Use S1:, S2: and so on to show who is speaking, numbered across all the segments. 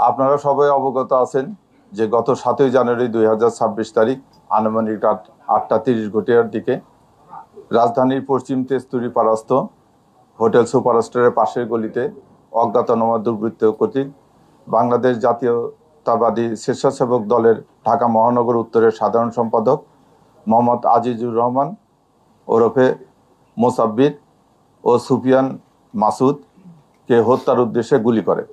S1: আপনারা সবাই অবগত আছেন যে গত 7ই জানুয়ারি 2026 তারিখ আনুমানিক রাত 8:30 দিকে রাজধানীর পশ্চিম তেজতুরি পাড়াস্থ হোটেল সুপারস্টারের পাশের গলিতে অজ্ঞাতনামা দুর্বৃত্ত কর্তৃক বাংলাদেশ জাতীয়তাবাদী স্বেচ্ছাসেবক দলের ঢাকা মহানগর উত্তরের সাধারণ সম্পাদক মোহাম্মদ আজিজুর রহমান ওরফে মোসাব্বির ও সুফিয়ান মাসুদকে হত্যার উদ্দেশ্যে গুলি করে।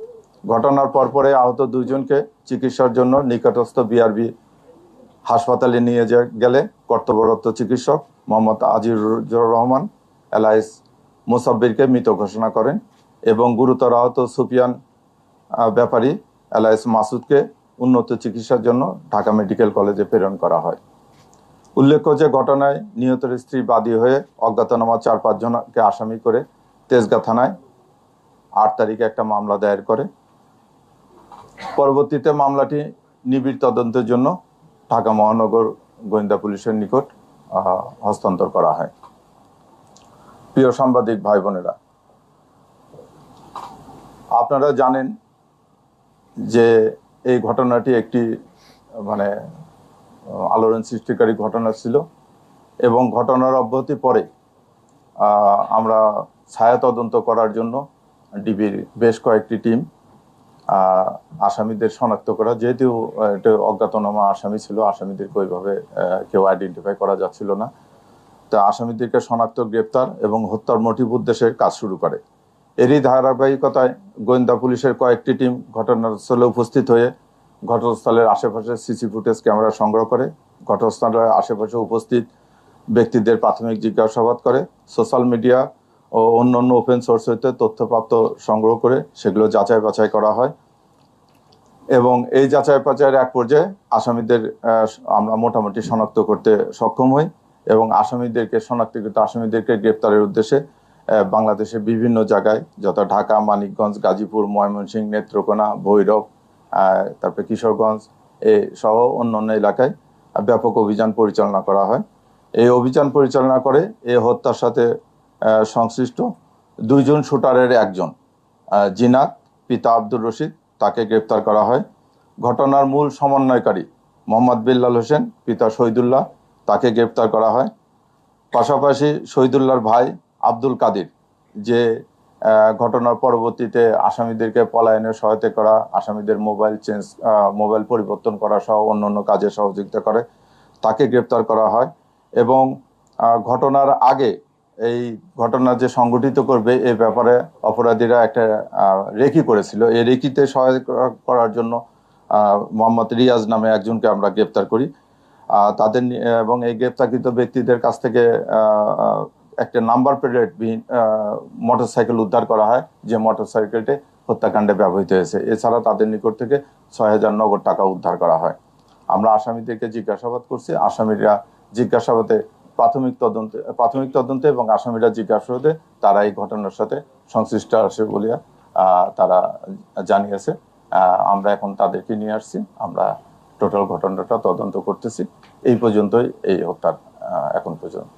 S1: ঘটনার পরপরে আহত দুইজনকে চিকিৎসার জন্য নিকটস্থ বিআরবি হাসপাতালে নিয়ে গেলে কর্তব্যরত চিকিৎসক মোহাম্মদ আজিজুর রহমান এলাইস মোসাব্বিরকে মৃত ঘোষণা করেন এবং গুরুতর আহত সুফিয়ান ব্যাপারী এলাইস মাসুদকে উন্নত চিকিৎসার জন্য ঢাকা মেডিকেল কলেজে প্রেরণ করা হয়। উল্লেখ্য যে ঘটনায় নিহতের স্ত্রী বাদী হয়ে অজ্ঞাতনামা 4-5 জনকে আসামি করে তেজগাঁ থানায় 8 তারিখে একটা মামলা দায়ের করে। পরবর্তীতে মামলাটি নিবিড় তদন্তের জন্য ঢাকা মহানগর গোয়েন্দা পুলিশের নিকট হস্তান্তর করা হয়। প্রিয় সাংবাদিক ভাই বোনেরা, আপনারা জানেন যে এই ঘটনাটি একটি আলোড়ন সৃষ্টিকারী ঘটনা ছিল এবং ঘটনার অব্যাহতি পরে আমরা ছায়া তদন্ত করার জন্য ডিবির বেশ কয়েকটি টিম আসামিদের শনাক্ত করা, যেহেতু এটা অজ্ঞাতনামা আসামি ছিল, আসামিদেরকে ওইভাবে কেউ আইডেন্টিফাই করা যাচ্ছিল না, তা আসামিদেরকে শনাক্ত, গ্রেপ্তার এবং হত্যার মোটিভ উদ্দেশ্যে কাজ শুরু করে। এরই ধারাবাহিকতায় গোয়েন্দা পুলিশের কয়েকটি টিম ঘটনাস্থলে উপস্থিত হয়ে ঘটনাস্থলের আশেপাশে সিসি ফুটেজ ক্যামেরা সংগ্রহ করে, ঘটনাস্থলের আশেপাশে উপস্থিত ব্যক্তিদের প্রাথমিক জিজ্ঞাসাবাদ করে, সোশ্যাল মিডিয়া ও অন্যান্য ওপেন সোর্স হইতে তথ্যপ্রাপ্ত সংগ্রহ করে সেগুলো যাচাই বাছাই করা হয় এবং এই যাচাই বাছাইয়ের এক পর্যায়ে আসামিদের আমরা মোটামুটি শনাক্ত করতে সক্ষম হই এবং শনাক্তকৃত আসামিদেরকে গ্রেপ্তারের উদ্দেশ্যে বাংলাদেশের বিভিন্ন জায়গায়, যথা ঢাকা, মানিকগঞ্জ, গাজীপুর, ময়মনসিংহ, নেত্রকোনা, ভৈরব, তারপরে কিশোরগঞ্জ সহ অন্যান্য এলাকায় ব্যাপক অভিযান পরিচালনা করা হয়। এই অভিযান পরিচালনা করে এই হত্যার সাথে সংশ্লিষ্ট 2 জন শুটারের একজন জিনাত পিতা আব্দুর রশিদ, তাকে গ্রেপ্তার করা হয়। ঘটনার মূল সমন্বয়কারী মোহাম্মদ বিল্লাল হোসেন পিতা শহীদুল্লাহ, তাকে গ্রেপ্তার করা হয়। পাশাপাশি শহীদুল্লাহর ভাই আব্দুল কাদির, যে ঘটনার পরবর্তীতে আসামিদেরকে পলায়নের সহায়তা করা, আসামিদের মোবাইল পরিবর্তন করা সহ অন্যান্য কাজে সহযোগিতা করে, তাকে গ্রেপ্তার করা হয়। এবং ঘটনার আগে এই ঘটনা যে সংগঠিত করবে এ ব্যাপারে অপরাধীরা একটা রেকি করেছিল। এই রেকিতে সহায়তা করার জন্য মোহাম্মদ রিয়াজ নামে একজনকে আমরা গ্রেপ্তার করি। তাদের এবং এই গ্রেপ্তারকৃত ব্যক্তিদের কাছ থেকে একটা নাম্বার প্লেট মোটরসাইকেল উদ্ধার করা হয়, যে মোটরসাইকেলটি হত্যাকাণ্ডে ব্যবহৃত হয়েছে। এছাড়া তাদের নিকট থেকে 6,000 নগদ টাকা উদ্ধার করা হয়। আমরা আসামিদেরকে জিজ্ঞাসাবাদ করছি। আসামিরা জিজ্ঞাসাবাদে প্রাথমিক তদন্তে এবং আসামিরা জিজ্ঞাসাবাদে তারা এই ঘটনার সাথে সংশ্লিষ্ট আছে বলিয়া তারা জানিয়েছে। আমরা এখন তাদেরকে নিয়ে আসছি, আমরা টোটাল ঘটনাটা তদন্ত করতেছি। এই পর্যন্তই এই হত্যার এখন পর্যন্ত।